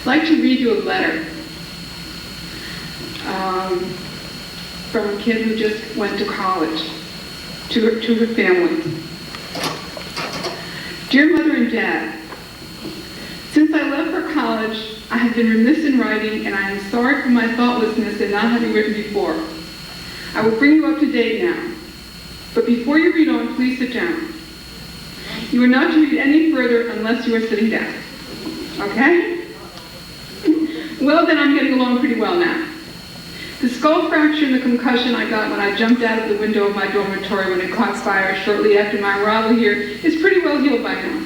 I'd like to read you a letter from a kid who just went to college, to her family. Dear Mother and Dad, since I left for college, I have been remiss in writing, and I am sorry for my thoughtlessness in not having written before. I will bring you up to date now. But before you read on, please sit down. You are not to read any further unless you are sitting down. Okay? Well, then I'm getting along pretty well now. The skull fracture and the concussion I got when I jumped out of the window of my dormitory when it caught fire shortly after my arrival here is pretty well healed by now.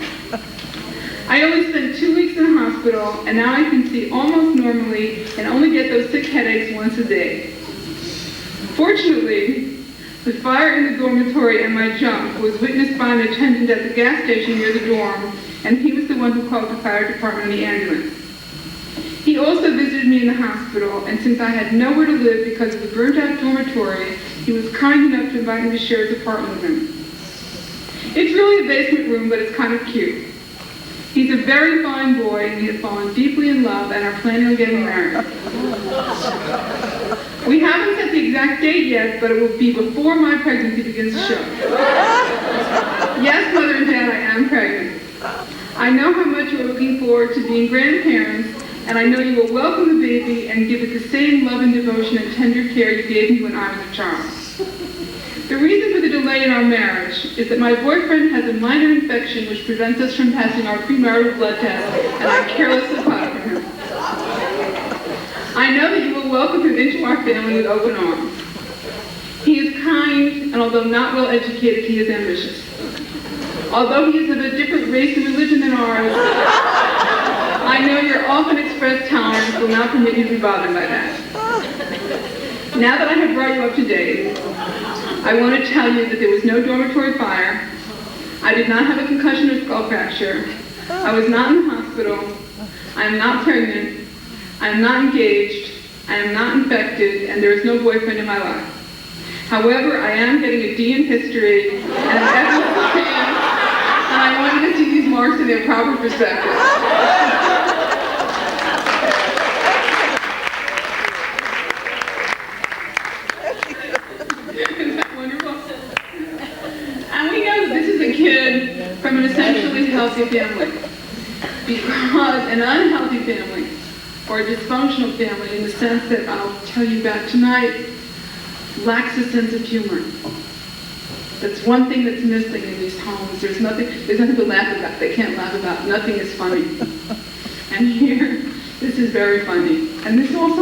I only spent 2 weeks in the hospital, and now I can see almost normally and only get those sick headaches once a day. Fortunately, the fire in the dormitory and my jump was witnessed by an attendant at the gas station near the dorm, and he was the one who called the fire department and the ambulance. He also visited me in the hospital, and since I had nowhere to live because of the burnt-out dormitory, he was kind enough to invite me to share his apartment with him. It's really a basement room, but it's kind of cute. He's a very fine boy, and we have fallen deeply in love and are planning on getting married. We haven't set the exact date yet, but it will be before my pregnancy begins to show. Yes, Mother and Dad, I am pregnant. I know how much you are looking forward to being grandparents, and I know you will welcome the baby and give it the same love and devotion and tender care you gave me when I was a child. The reason for the delay in our marriage is that my boyfriend has a minor infection which prevents us from passing our premarital blood test, and I carelessly applied for him. I know that you will welcome him into our family with open arms. He is kind, and although not well educated, he is ambitious. Although he is of a different race and religion than ours, I know your often expressed tolerance will not permit you to be bothered by that. Now that I have brought you up to date, I want to tell you that there was no dormitory fire. I did not have a concussion or skull fracture. I was not in the hospital. I am not pregnant. I am not engaged. I am not infected, and there is no boyfriend in my life. However, I am getting a D in history and an F in science, and I want you to see these marks in their proper perspective. Isn't that wonderful? And we know that this is a kid from an essentially healthy family, because an unhealthy family, or a dysfunctional family in the sense that I'll tell you about tonight, lacks a sense of humor. That's one thing that's missing in these homes. There's nothing to laugh about. They can't laugh about. Nothing is funny. And here, this is very funny. And this also